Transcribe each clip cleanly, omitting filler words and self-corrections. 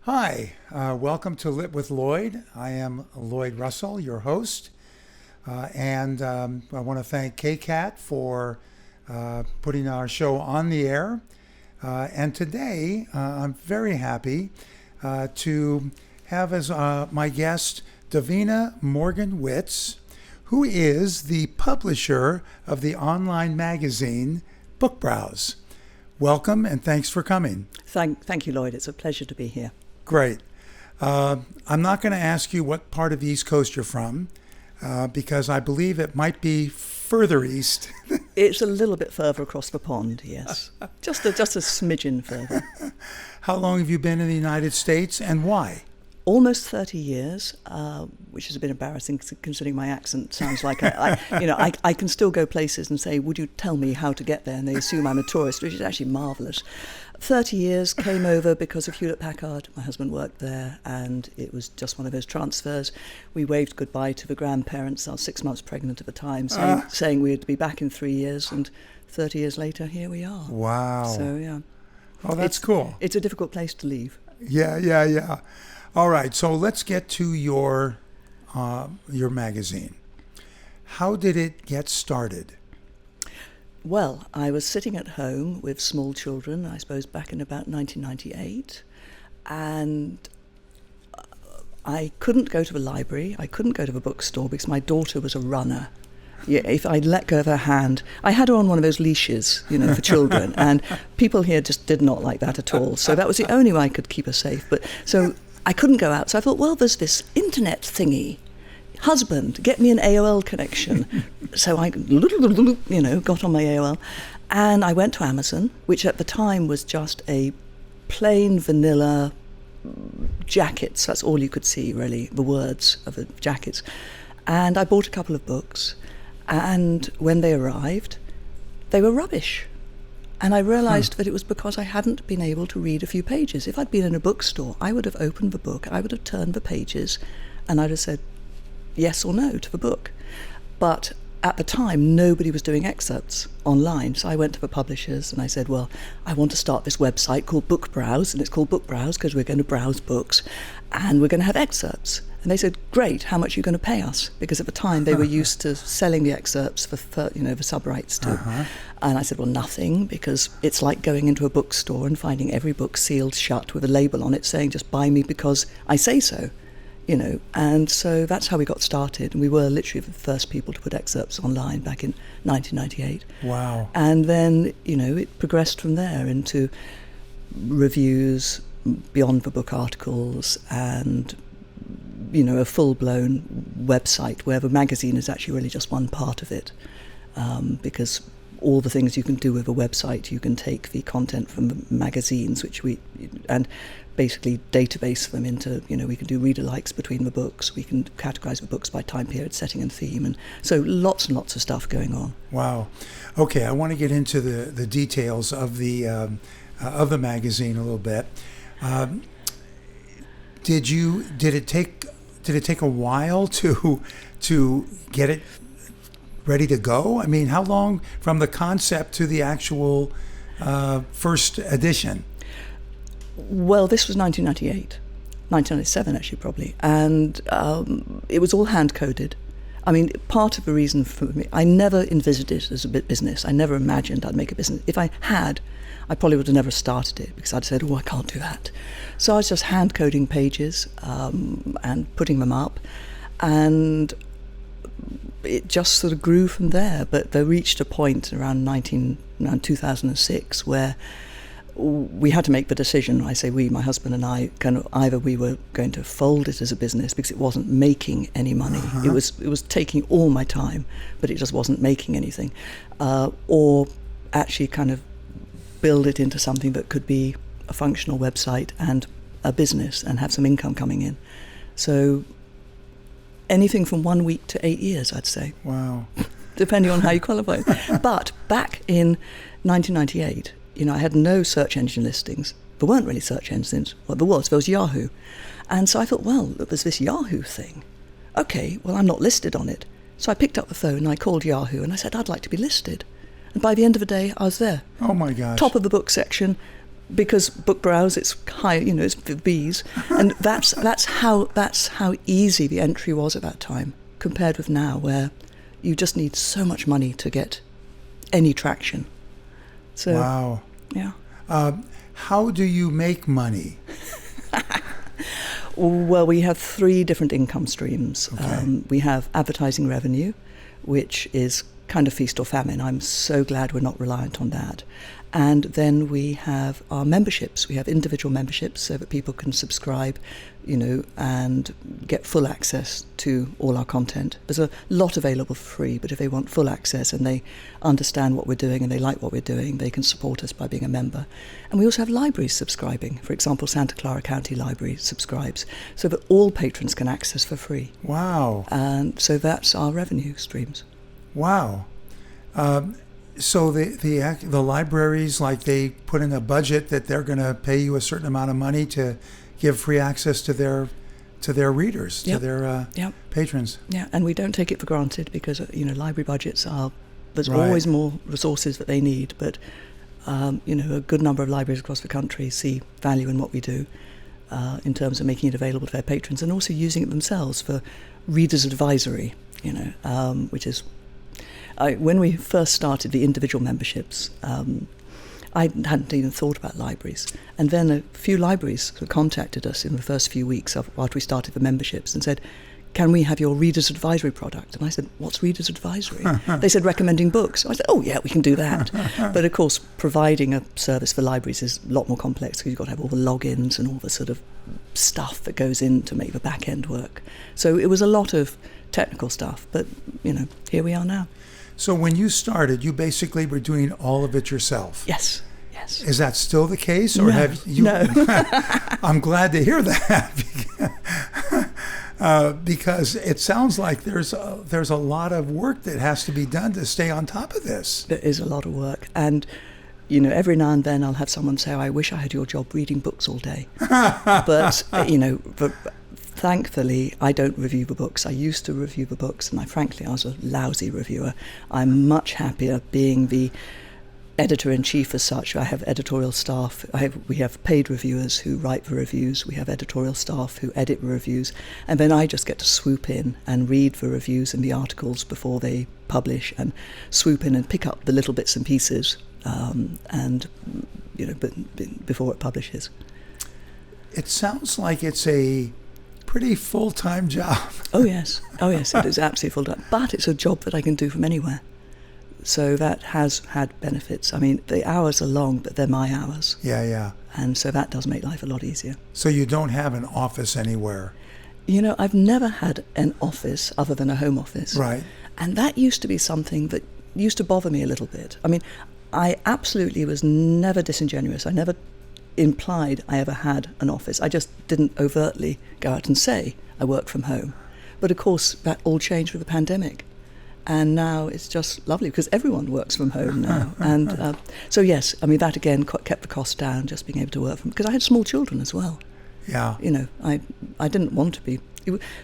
Hi, welcome to Lit with Lloyd. I am Lloyd Russell, your host, and I want to thank KCAT for putting our show on the air. And today, I'm very happy to have as my guest Davina Morgan-Witts, who is the publisher of the online magazine BookBrowse. Welcome and thanks for coming. Thank you, Lloyd. It's a pleasure to be here. Great. I'm not going to ask you what part of the East Coast you're from, because I believe it might be further east. It's a little bit further across the pond, yes. just a smidgen further. How long have you been in the United States and why? Almost 30 years, which is a bit embarrassing considering my accent sounds like I can still go places and say, would you tell me how to get there? And they assume I'm a tourist, which is actually marvellous. 30 years, came over because of Hewlett-Packard. My husband worked there, and it was just one of those transfers. We waved goodbye to the grandparents. I was 6 months pregnant at the time, saying we'd be back in 3 years, and 30 years later, here we are. Wow. So, yeah. Oh, that's cool. It's a difficult place to leave. Yeah. All right, so let's get to your magazine. How did it get started? Well, I was sitting at home with small children, I suppose back in about 1998, and I couldn't go to the library, I couldn't go to the bookstore because my daughter was a runner. Yeah, if I'd let go of her hand, I had her on one of those leashes, for children, and people here just did not like that at all. So that was the only way I could keep her safe. But so I couldn't go out. So I thought, well, there's this internet thingy. Husband, get me an AOL connection. So I, got on my AOL, and I went to Amazon, which at the time was just a plain vanilla jackets. That's all you could see, really, the words of the jackets. And I bought a couple of books, and when they arrived, they were rubbish. And I realized that it was because I hadn't been able to read a few pages. If I'd been in a bookstore, I would have opened the book, I would have turned the pages, and I'd have said yes or no to the book. But at the time, nobody was doing excerpts online. So I went to the publishers and I said, well, I want to start this website called BookBrowse, and it's called BookBrowse because we're going to browse books, and we're going to have excerpts. And they said, great, how much are you going to pay us? Because at the time they were used to selling the excerpts for the sub-rights too. And I said, well, nothing, because it's like going into a bookstore and finding every book sealed shut with a label on it saying, just buy me because I say so. And so that's how we got started. And we were literally the first people to put excerpts online back in 1998. Wow. And then, it progressed from there into reviews, beyond the book articles, and, a full-blown website where the magazine is actually really just one part of it. Because all the things you can do with a website, you can take the content from the magazines, and basically database them into, we can do reader likes between the books, we can categorize the books by time period, setting and theme, and so lots and lots of stuff going on. Wow. Okay, I want to get into the details of the magazine a little bit. Did it take a while to get it ready to go? I mean, how long from the concept to the actual first edition? Well, this was 1998, 1997 actually probably, and it was all hand-coded. I mean, part of the reason for me, I never envisaged it as a business. I never imagined I'd make a business. If I had, I probably would have never started it because I'd said, I can't do that. So I was just hand-coding pages and putting them up, and it just sort of grew from there. But they reached a point around 2006 where we had to make the decision. I say we, my husband and I, kind of either we were going to fold it as a business because it wasn't making any money. It was taking all my time, but it just wasn't making anything, or actually kind of build it into something that could be a functional website and a business and have some income coming in. So anything from 1 week to 8 years, I'd say. Wow. Depending on how you qualify. But back in 1998, I had no search engine listings. There weren't really search engines. Well, there was Yahoo. And so I thought, well, there's this Yahoo thing. Okay, well, I'm not listed on it. So I picked up the phone and I called Yahoo and I said, I'd like to be listed. And by the end of the day, I was there. Oh, my gosh. Top of the book section, because BookBrowse, it's high, it's for bees, and that's how easy the entry was at that time, compared with now, where you just need so much money to get any traction. So, wow. Yeah. How do you make money? Well, we have 3 different income streams. Okay. We have advertising revenue, which is kind of feast or famine. I'm so glad we're not reliant on that. And then we have our memberships. We have individual memberships so that people can subscribe, and get full access to all our content. There's a lot available for free, but if they want full access and they understand what we're doing and they like what we're doing, they can support us by being a member. And we also have libraries subscribing. For example, Santa Clara County Library subscribes so that all patrons can access for free. Wow. And so that's our revenue streams. Wow. So the libraries, like, they put in a budget that they're going to pay you a certain amount of money to give free access to their readers, Yep. to their Yep. patrons. Yeah, and we don't take it for granted because, library budgets there's Right. always more resources that they need, but, a good number of libraries across the country see value in what we do in terms of making it available to their patrons and also using it themselves for readers' advisory, which is... when we first started the individual memberships, I hadn't even thought about libraries. And then a few libraries contacted us in the first few weeks after we started the memberships and said, can we have your Reader's Advisory product? And I said, what's Reader's Advisory? They said, recommending books. I said, oh, yeah, we can do that. But, of course, providing a service for libraries is a lot more complex because you've got to have all the logins and all the sort of stuff that goes in to make the back end work. So it was a lot of technical stuff. But, here we are now. So when you started, you basically were doing all of it yourself. Yes. Is that still the case, or have you? No. I'm glad to hear that because it sounds like there's a lot of work that has to be done to stay on top of this. There is a lot of work, and every now and then I'll have someone say, "I wish I had your job reading books all day," but thankfully, I don't review the books. I used to review the books, and I was a lousy reviewer. I'm much happier being the editor-in-chief as such. I have editorial staff. We have paid reviewers who write the reviews. We have editorial staff who edit the reviews. And then I just get to swoop in and read the reviews and the articles before they publish and swoop in and pick up the little bits and pieces before it publishes. It sounds like it's a pretty full-time job. Oh yes, it is absolutely full-time. But it's a job that I can do from anywhere. So that has had benefits. I mean, the hours are long, but they're my hours. Yeah. And so that does make life a lot easier. So you don't have an office anywhere? I've never had an office other than a home office. Right. And that used to be something that used to bother me a little bit. I mean, I absolutely was never disingenuous. I never implied I ever had an office. I just didn't overtly go out and say I work from home. But of course, that all changed with the pandemic. And now it's just lovely because everyone works from home now. And so, yes, I mean, that again kept the cost down, just being able to work from, because I had small children as well. Yeah. I didn't want to be.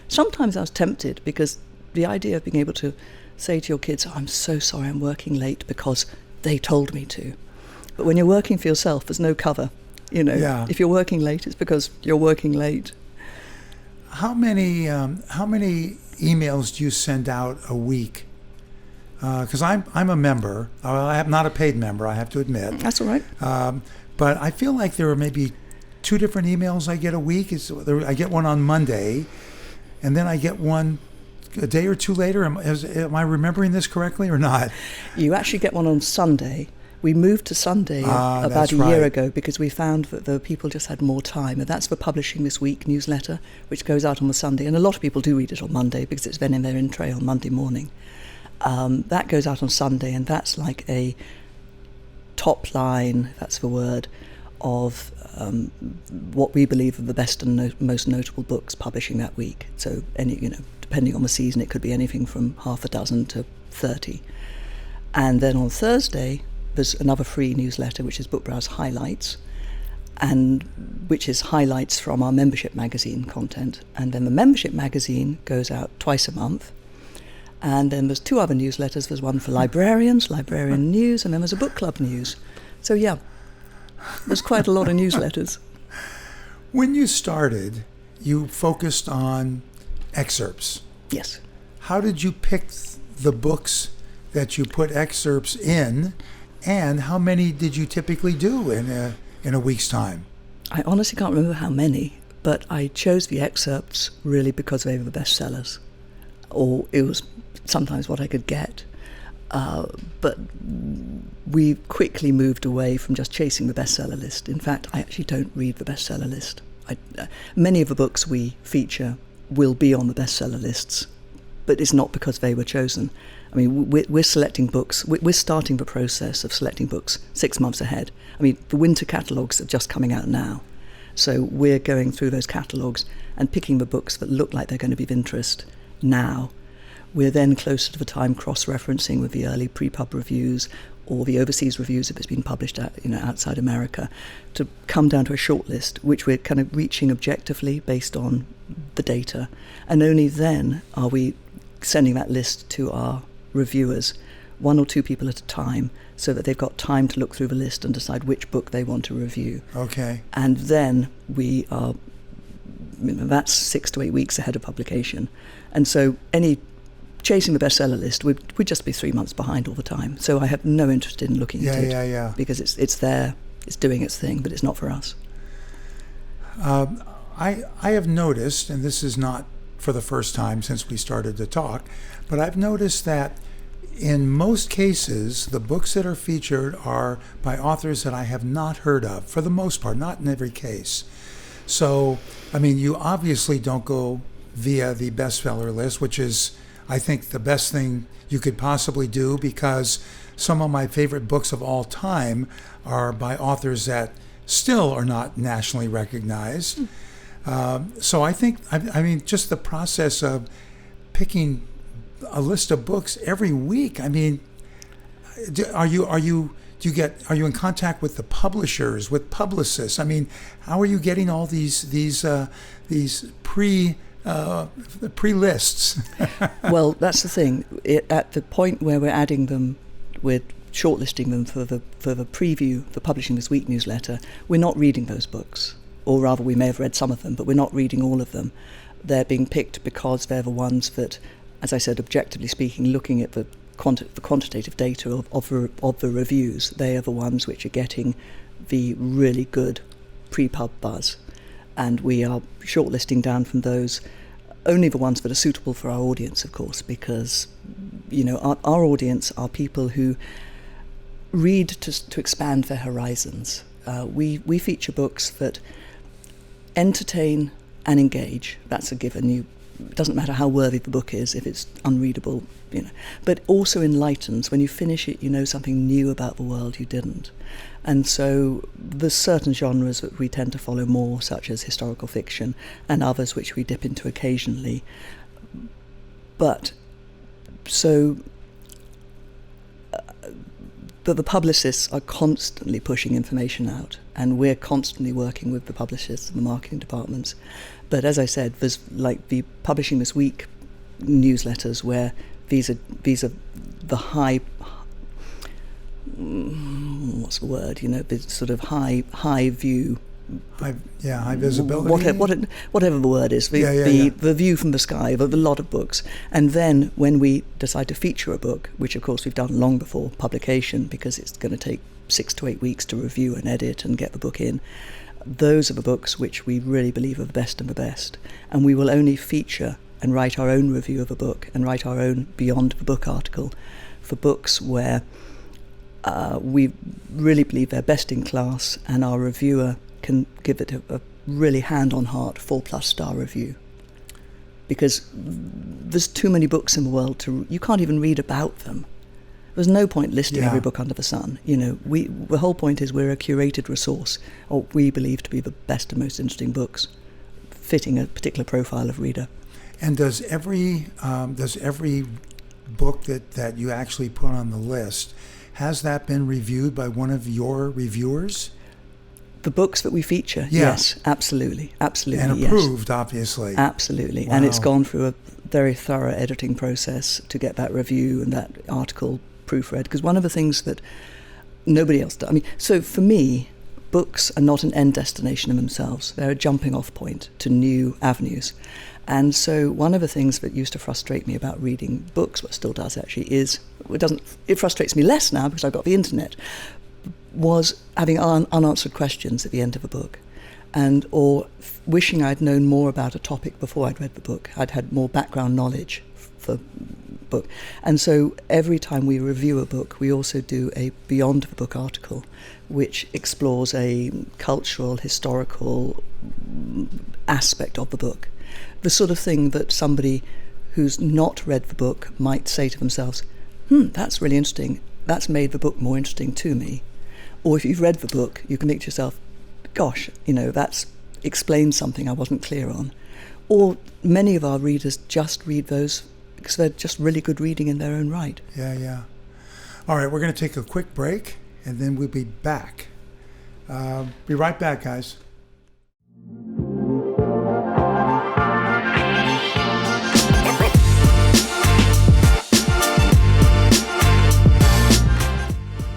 Sometimes I was tempted because the idea of being able to say to your kids, oh, I'm so sorry I'm working late because they told me to. But when you're working for yourself, there's no cover. Yeah. If you're working late, it's because you're working late. How many emails do you send out a week? Because I'm a member. I'm not a paid member, I have to admit. That's all right. But I feel like there are maybe 2 different emails I get a week. I get one on Monday, and then I get one a day or 2 later. Am I remembering this correctly or not? You actually get one on Sunday. We moved to Sunday about a year ago because we found that the people just had more time. And that's the Publishing This Week newsletter, which goes out on the Sunday. And a lot of people do read it on Monday because it's then in their in-tray on Monday morning. That goes out on Sunday, and that's like a top line, that's the word, of what we believe are the best and most notable books publishing that week. So, depending on the season, it could be anything from half a dozen to 30. And then on Thursday, there's another free newsletter, which is BookBrowse Highlights, and which is highlights from our membership magazine content. And then the membership magazine goes out twice a month. And then there's 2 other newsletters. There's one for librarians, librarian news, and then there's a book club news. So, yeah. There's quite a lot of newsletters. When you started, you focused on excerpts. Yes. How did you pick the books that you put excerpts in, and how many did you typically do in a week's time? I honestly can't remember how many, but I chose the excerpts really because they were the bestsellers, or it was sometimes what I could get. But we quickly moved away from just chasing the bestseller list. In fact, I actually don't read the bestseller list. Many of the books we feature will be on the bestseller lists, but it's not because they were chosen. I mean, we're selecting books. We're starting the process of selecting books 6 months ahead. I mean, the winter catalogues are just coming out now. So we're going through those catalogues and picking the books that look like they're going to be of interest now. We're then closer to the time cross-referencing with the early pre-pub reviews or the overseas reviews if it's been published outside America, to come down to a short list, which we're kind of reaching objectively based on the data. And only then are we sending that list to our reviewers, 1 or 2 people at a time, so that they've got time to look through the list and decide which book they want to review. Okay. And then we are, that's 6 to 8 weeks ahead of publication. And so chasing the bestseller list would just be 3 months behind all the time. So I have no interest in looking at it because it's there, it's doing its thing, but it's not for us. I have noticed, and this is not for the first time since we started to talk, but I've noticed that in most cases, the books that are featured are by authors that I have not heard of, for the most part, not in every case. So, I mean, you obviously don't go via the bestseller list, which is, I think, the best thing you could possibly do, because some of my favorite books of all time are by authors that still are not nationally recognized. So I think, I mean, just the process of picking a list of books every week. I mean, are you in contact with the publishers, with publicists? I mean, how are you getting all these pre-lists? Well, that's the thing. At the point where we're adding them, we're shortlisting them for the preview for Publishing This Week newsletter. We're not reading those books, or rather, we may have read some of them, but we're not reading all of them. They're being picked because they're the ones that, as I said, objectively speaking, looking at the quantitative data of the reviews, they are the ones which are getting the really good pre-pub buzz. And we are shortlisting down from those only the ones that are suitable for our audience, of course, because, our audience are people who read to expand their horizons. We feature books that entertain and engage. That's a given. It doesn't matter how worthy the book is if it's unreadable, but also enlightens. When you finish it, you know something new about the world you didn't. And so there's certain genres that we tend to follow more, such as historical fiction, and others which we dip into occasionally. But the publicists are constantly pushing information out, and we're constantly working with the publicists and the marketing departments. But as I said, there's like the Publishing This Week newsletters where these are the high, what's the word? The sort of high view. High visibility. Whatever the word is, the view from the sky of a lot of books. And then when we decide to feature a book, which of course we've done long before publication, because it's going to take 6 to 8 weeks to review and edit and get the book in, those are the books which we really believe are the best and the best. And we will only feature and write our own review of a book and write our own Beyond the Book article for books where we really believe they're best in class, and our reviewer can give it a really hand-on-heart 4+ star review. Because there's too many books in the world you can't even read about them. There's no point listing every book under the sun. The whole point is we're a curated resource, or we believe to be the best and most interesting books, fitting a particular profile of reader. And does every book that you actually put on the list, has that been reviewed by one of your reviewers? The books that we feature, yes, absolutely. And approved, obviously. Absolutely. Wow. And it's gone through a very thorough editing process to get that review and that article proofread. Because one of the things that nobody else does, so for me, books are not an end destination in themselves. They're a jumping off point to new avenues. And so one of the things that used to frustrate me about reading books, what still does actually, is it frustrates me less now because I've got the internet, was having unanswered questions at the end of a book, or wishing I'd known more about a topic before I'd read the book. I'd had more background knowledge for book. And so every time we review a book, we also do a Beyond the Book article, which explores a cultural, historical aspect of the book. The sort of thing that somebody who's not read the book might say to themselves, that's really interesting. That's made the book more interesting to me. Or if you've read the book, you can think to yourself, gosh, that's explained something I wasn't clear on. Or many of our readers just read those because they're just really good reading in their own right. Yeah. All right, we're going to take a quick break, and then we'll be back. Be right back, guys.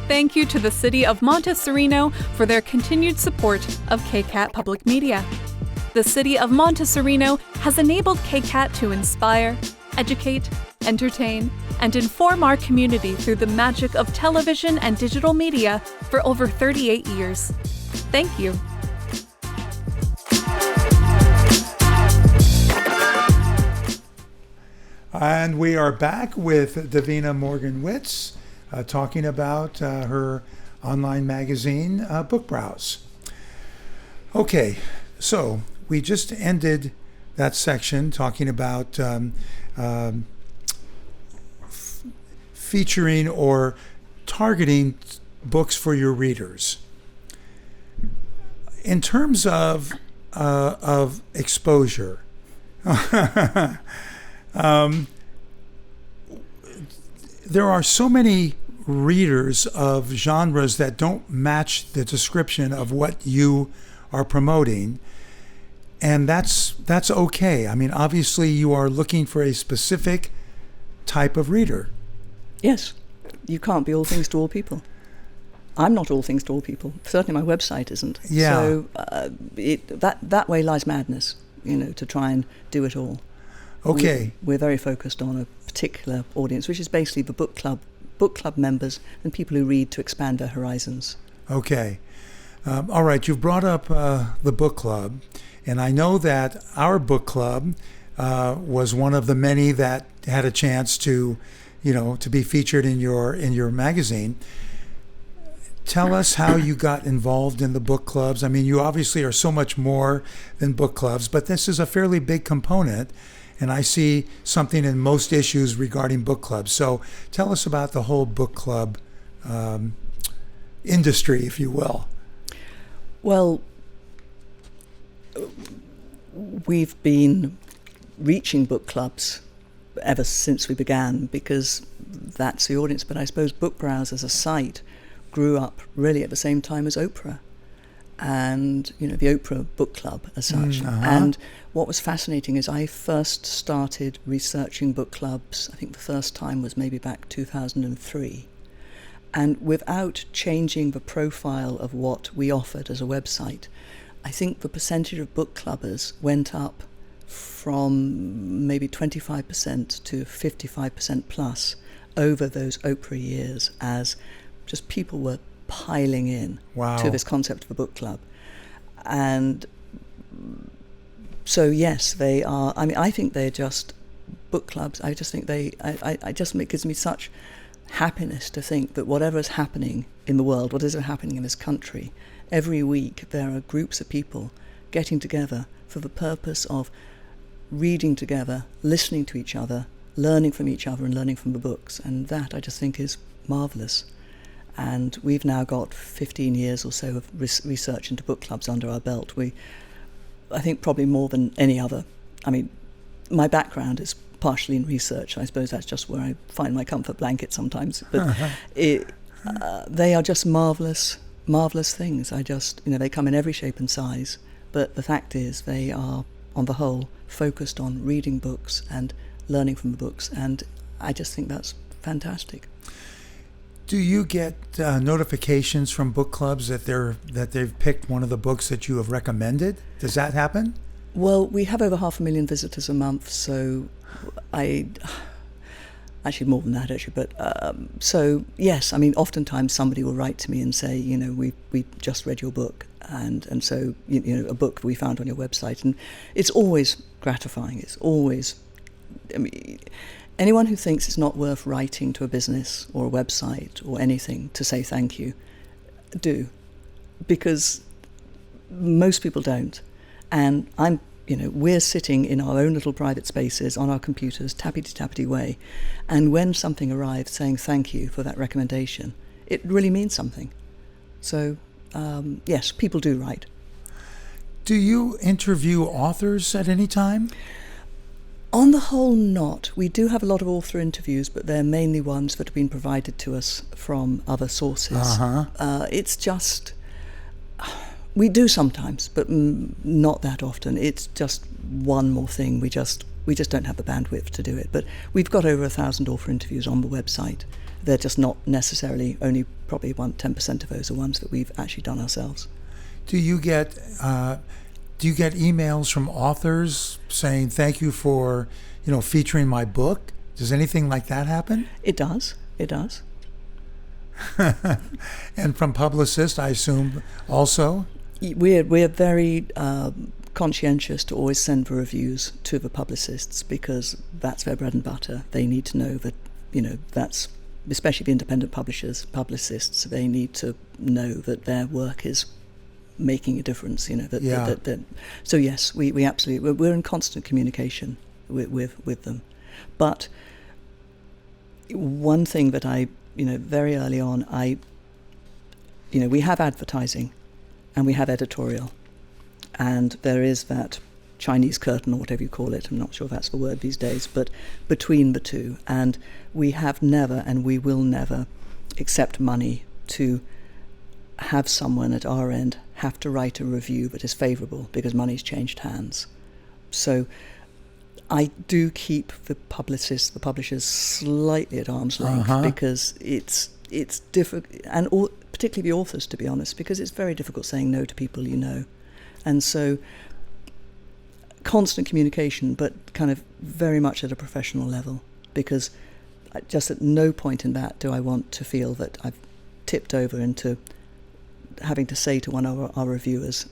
Thank you to the City of Montessorino for their continued support of KCAT Public Media. The City of Montessorino has enabled KCAT to inspire, educate, entertain, and inform our community through the magic of television and digital media for over 38 years. Thank you. And we are back with Davina Morgan-Witts, talking about her online magazine, BookBrowse. Okay, so we just ended that section talking about featuring or targeting books for your readers. In terms of exposure, there are so many readers of genres that don't match the description of what you are promoting, and that's okay. I mean, obviously you are looking for a specific type of reader. Yes, you can't be all things to all people. I'm not all things to all people. Certainly my website isn't. Yeah. So that way lies madness, to try and do it all. Okay. We're very focused on a particular audience, which is basically the book club members and people who read to expand their horizons. Okay. All right, you've brought up the book club, and I know that our book club was one of the many that had a chance to be featured in your magazine. Tell us how you got involved in the book clubs. I mean, you obviously are so much more than book clubs, but this is a fairly big component, and I see something in most issues regarding book clubs. So tell us about the whole book club industry, if you will. Well, we've been reaching book clubs ever since we began because that's the audience. But I suppose BookBrowse as a site grew up really at the same time as Oprah and, the Oprah Book Club as such. And what was fascinating is I first started researching book clubs, I think the first time was maybe back 2003. And without changing the profile of what we offered as a website, I think the percentage of book clubbers went up from maybe 25% to 55% plus over those Oprah years as just people were piling in to this concept of a book club. And so, yes, they are. I mean, I think they're just book clubs. I just think it gives me such happiness to think that whatever is happening in the world, what is happening in this country, every week there are groups of people getting together for the purpose of reading together, listening to each other, learning from each other and learning from the books. And that I just think is marvellous. And we've now got 15 years or so of research into book clubs under our belt. I think probably more than any other. I mean, my background is partially in research. I suppose that's just where I find my comfort blanket sometimes. But they are just marvellous things. They come in every shape and size. But the fact is they are, on the whole, focused on reading books and learning from the books. And I just think that's fantastic. Do you get notifications from book clubs that they've picked one of the books that you have recommended? Does that happen? Well, we have over 500,000 visitors a month, so actually more than that, actually. But so yes, I mean, oftentimes somebody will write to me and say, you know, we just read your book, and so you know, a book we found on your website, and it's always gratifying. It's always, I mean, anyone who thinks it's not worth writing to a business or a website or anything to say thank you, do, because most people don't. And we're sitting in our own little private spaces on our computers, tappity way, and when something arrives saying thank you for that recommendation, it really means something. So yes, people do write. Do you interview authors at any time? On the whole, not. We do have a lot of author interviews, but they're mainly ones that have been provided to us from other sources. It's just, we do sometimes, but not that often. It's just one more thing. We just don't have the bandwidth to do it. But we've got over 1,000 author interviews on the website. They're just not necessarily, only probably 10% of those are ones that we've actually done ourselves. Do you get emails from authors saying thank you for, you know, featuring my book? Does anything like that happen? It does. And from publicists, I assume, also? We're very conscientious to always send the reviews to the publicists, because that's their bread and butter. They need to know that, you know, that's, especially the independent publicists, they need to know that their work is making a difference, you know. So yes, we absolutely, we're in constant communication with them. But one thing that I, you know, very early on, we have advertising and we have editorial, and there is that Chinese curtain, or whatever you call it, I'm not sure if that's the word these days, but between the two. And we have never, and we will never, accept money to have someone at our end have to write a review that is favourable, because money's changed hands. So I do keep the publishers slightly at arm's length, because it's difficult, and particularly the authors, to be honest, because it's very difficult saying no to people you know. And so constant communication, but kind of very much at a professional level, because just at no point in that do I want to feel that I've tipped over into having to say to one of our reviewers,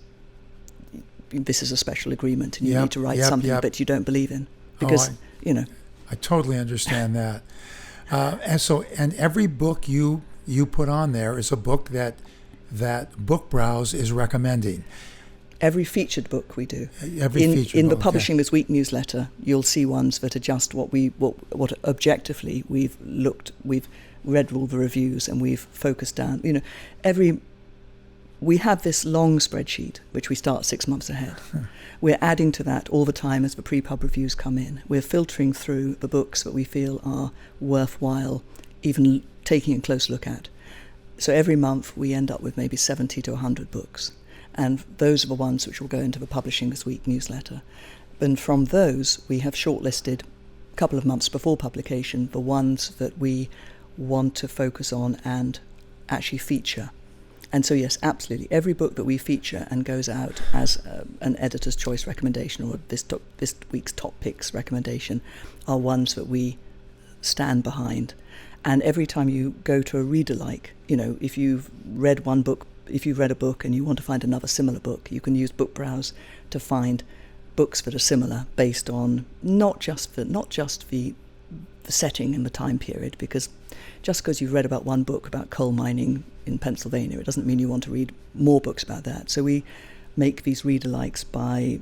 this is a special agreement and you need to write something that you don't believe in, because I totally understand that. And every book you put on there is a book that BookBrowse is recommending. Every featured book we do. In the Publishing This Week newsletter, you'll see ones that are just what objectively we've read all the reviews and we've focused down. You know, we have this long spreadsheet which we start 6 months ahead. We're adding to that all the time as the pre-pub reviews come in. We're filtering through the books that we feel are worthwhile even taking a close look at. So every month we end up with maybe 70 to 100 books. And those are the ones which will go into the Publishing This Week newsletter. And from those, we have shortlisted a couple of months before publication the ones that we want to focus on and actually feature. And so yes, absolutely, every book that we feature and goes out as an editor's choice recommendation, or this week's top picks recommendation, are ones that we stand behind. And every time you go to a reader, like, you know, if you've read a book and you want to find another similar book, you can use BookBrowse to find books that are similar based on not just the setting and the time period, because just because you've read about one book about coal mining in Pennsylvania, it doesn't mean you want to read more books about that. So we make these reader likes by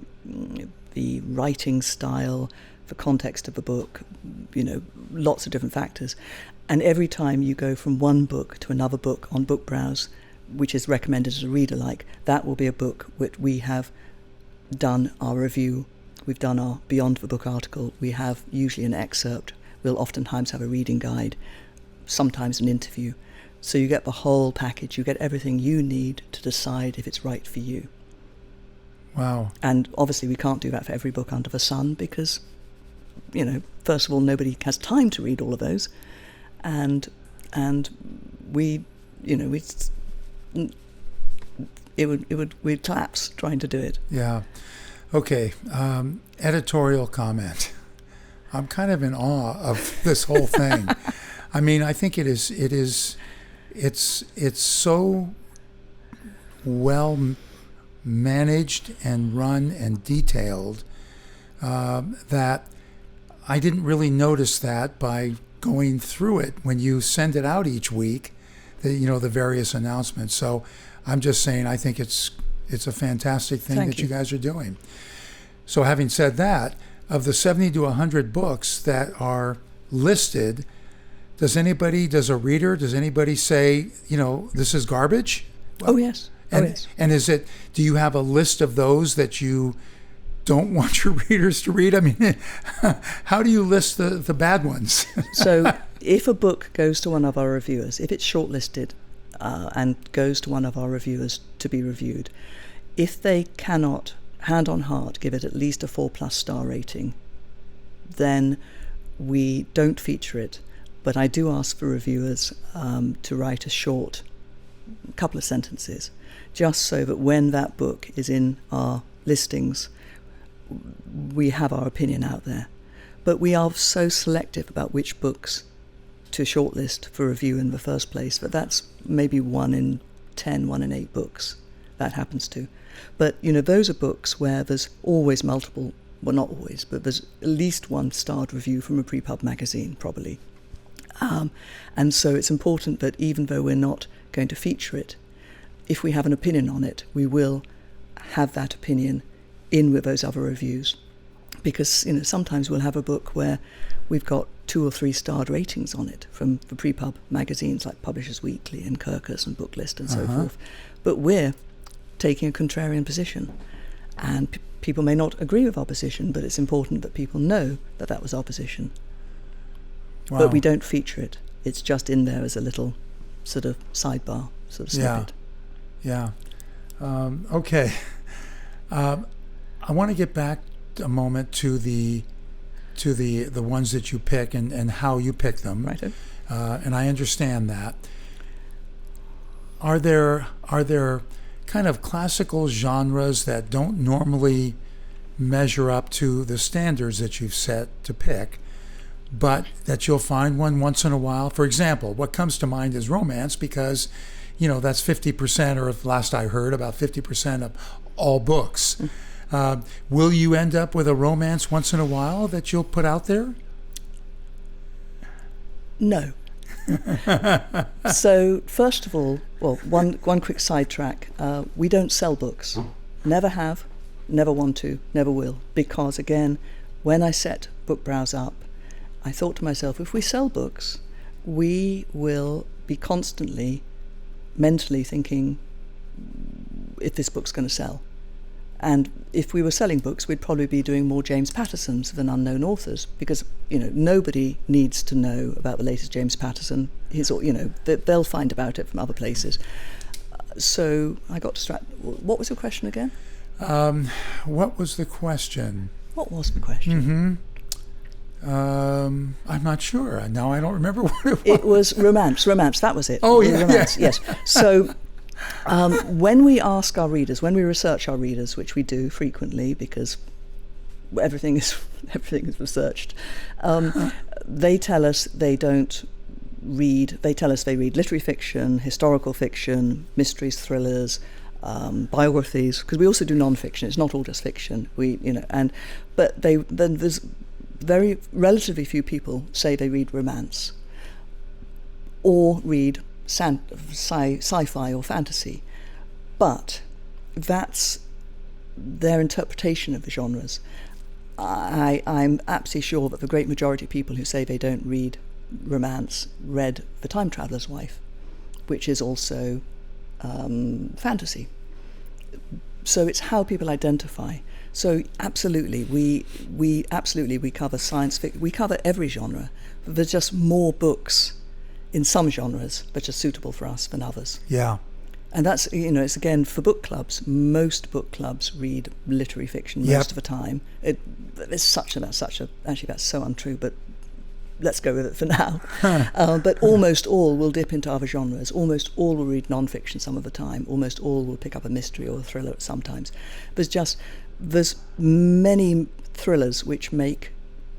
the writing style, the context of the book, you know, lots of different factors. And every time you go from one book to another book on BookBrowse, which is recommended as a reader like, that will be a book which we have done our review, we've done our Beyond the Book article, we have usually an excerpt, we'll oftentimes have a reading guide, sometimes an interview. So you get the whole package, you get everything you need to decide if it's right for you. Wow. And obviously we can't do that for every book under the sun, because, you know, first of all, nobody has time to read all of those, and we'd collapse trying to do it. Yeah. Okay. Editorial comment. I'm kind of in awe of this whole thing. I mean, I think it's so well managed and run and detailed that I didn't really notice that by going through it when you send it out each week, the various announcements. So I'm just saying, I think it's a fantastic thing that you guys are doing. So having said that, of the 70 to 100 books that are listed, does anybody say, this is garbage? Well, oh, yes. And do you have a list of those that you don't want your readers to read? I mean, how do you list the bad ones? So if a book goes to one of our reviewers, if it's shortlisted and goes to one of our reviewers to be reviewed, if they cannot, hand on heart, give it at least a 4+ star rating, then we don't feature it. But I do ask for reviewers to write a short couple of sentences, just so that when that book is in our listings, we have our opinion out there. But we are so selective about which books to shortlist for review in the first place, that that's maybe 1 in 10, 1 in 8 books that happens to. But, those are books where there's always multiple, well, not always, but there's at least 1 starred review from a pre-pub magazine, probably. And so it's important that even though we're not going to feature it, if we have an opinion on it, we will have that opinion in with those other reviews. Because, sometimes we'll have a book where we've got 2 or 3 starred ratings on it from the pre-pub magazines like Publishers Weekly and Kirkus and Booklist and so forth. But we're taking a contrarian position. And people may not agree with our position, but it's important that people know that that was our position. Wow. But we don't feature it. It's just in there as a little sort of sidebar, sort of snippet. Yeah. Okay. I want to get back a moment to the ones that you pick and how you pick them. Right. And I understand that. Are there kind of classical genres that don't normally measure up to the standards that you've set to pick, but that you'll find one once in a while? For example, what comes to mind is romance, because that's 50%, or last I heard, about 50% of all books. Will you end up with a romance once in a while that you'll put out there? No. So first of all, one quick sidetrack. We don't sell books. Never have, never want to, never will. Because again, when I set BookBrowse up, I thought to myself, if we sell books, we will be constantly mentally thinking if this book's going to sell. And if we were selling books, we'd probably be doing more James Pattersons than unknown authors, because nobody needs to know about the latest James Patterson. They'll find about it from other places. So I got distracted. What was your question again? What was the question? What was the question? I'm not sure. Now I don't remember what it was. It was romance. That was it. Oh, yeah. Romance, yes. So when we ask our readers, when we research our readers, which we do frequently because everything is researched, they tell us they don't read. They tell us they read literary fiction, historical fiction, mysteries, thrillers, biographies, because we also do non-fiction. It's not all just fiction. But there's very relatively few people say they read romance or read sci-fi or fantasy, but that's their interpretation of the genres. I'm absolutely sure that the great majority of people who say they don't read romance read The Time Traveller's Wife, which is also fantasy. So it's how people identify. So absolutely, we cover science fiction. We cover every genre. There's just more books in some genres that are suitable for us than others. Yeah. And that's, it's again for book clubs. Most book clubs read literary fiction most of the time. Actually that's so untrue, but let's go with it for now. But almost all will dip into other genres. Almost all will read non-fiction some of the time. Almost all will pick up a mystery or a thriller sometimes. There's many thrillers which make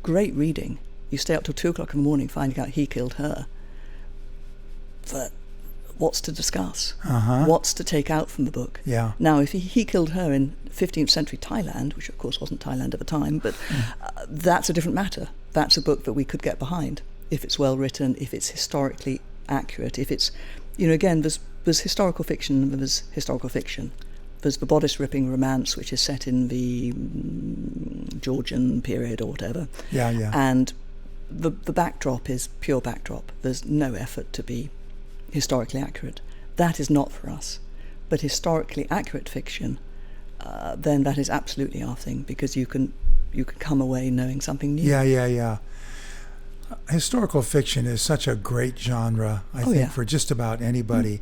great reading. You stay up till 2 o'clock in the morning finding out he killed her. But what's to discuss? What's to take out from the book? Yeah. Now, if he killed her in 15th century Thailand, which of course wasn't Thailand at the time, but that's a different matter. That's a book that we could get behind if it's well written, if it's historically accurate, if it's, again, there's historical fiction and there's historical fiction. There's the bodice-ripping romance, which is set in the Georgian period or whatever. Yeah, yeah. And the backdrop is pure backdrop. There's no effort to be historically accurate. That is not for us. But historically accurate fiction, then that is absolutely our thing, because you can come away knowing something new. Yeah. Historical fiction is such a great genre, I think, for just about anybody.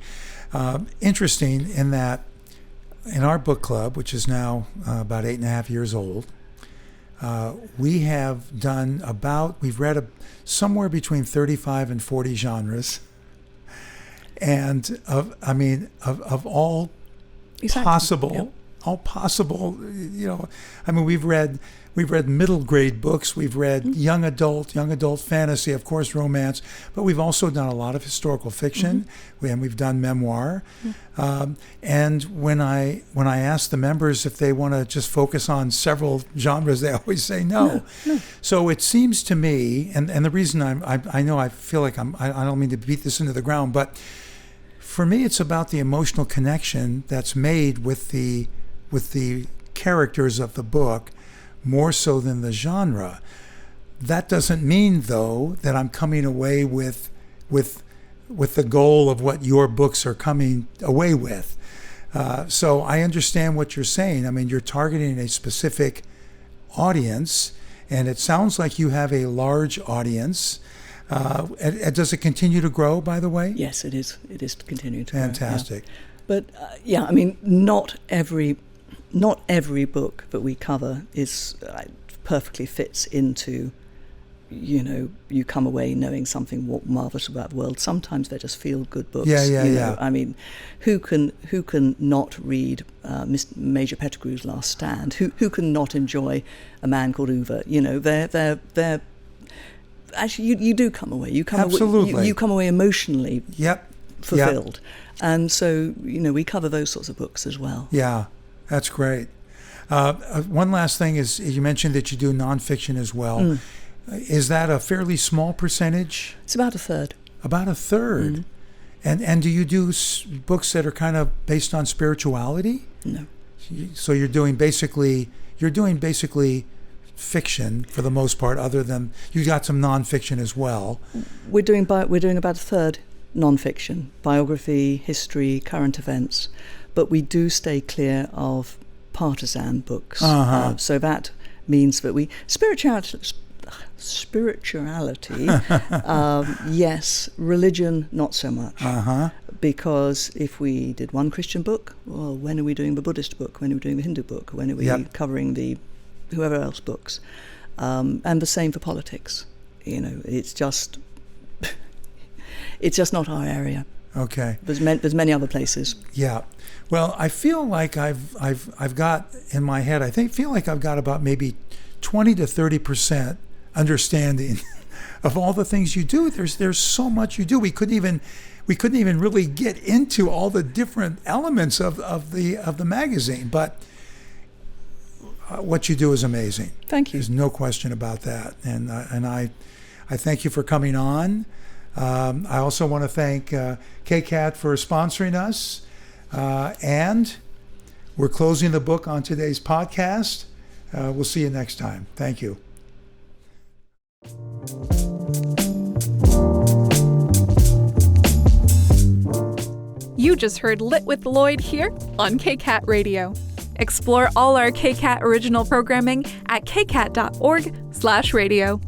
Interesting in that in our book club, which is now about 8.5 years old, we've read somewhere between 35 and 40 genres, and of all possible, we've read middle grade books, we've read young adult fantasy, of course, romance, but we've also done a lot of historical fiction, and we've done memoir. And when I ask the members if they want to just focus on several genres, they always say no. So it seems to me, and the reason I feel like I don't mean to beat this into the ground, but for me, it's about the emotional connection that's made with the characters of the book, more so than the genre. That doesn't mean, though, that I'm coming away with the goal of what your books are coming away with. So I understand what you're saying. I mean, you're targeting a specific audience, and it sounds like you have a large audience. Does it continue to grow, by the way? Yes, it is. It is continuing to grow. Fantastic. Yeah. But not every book that we cover is perfectly fits into, you come away knowing something marvelous about the world. Sometimes they're just feel-good books. Yeah. I mean, who can not read Major Pettigrew's Last Stand? Who can not enjoy A Man Called Uva? They're actually, you do come away. Absolutely. You come away emotionally fulfilled. Yep. And so, we cover those sorts of books as well. Yeah, that's great. One last thing is, you mentioned that you do nonfiction as well. Is that a fairly small percentage? It's about a third. About a third. And do you do books that are kind of based on spirituality? No. So you're doing basically fiction for the most part, other than you got some nonfiction as well. We're doing about a third nonfiction, biography, history, current events, but we do stay clear of partisan books. So that means that spirituality, yes, religion not so much. Because if we did one Christian book, well, when are we doing the Buddhist book? When are we doing the Hindu book? When are we covering the whoever else books? And the same for politics. It's just not our area. Okay. There's many other places. Yeah. Well, I feel like I've got in my head, feel like I've got about maybe 20 to 30% understanding of all the things you do. There's so much you do. We couldn't even really get into all the different elements of the magazine, but what you do is amazing. Thank you. There's no question about that, and I thank you for coming on. I also want to thank KCAT for sponsoring us, and we're closing the book on today's podcast. We'll see you next time. Thank you. You just heard Lit with Lloyd here on KCAT Radio. Explore all our KCAT original programming at kcat.org/radio.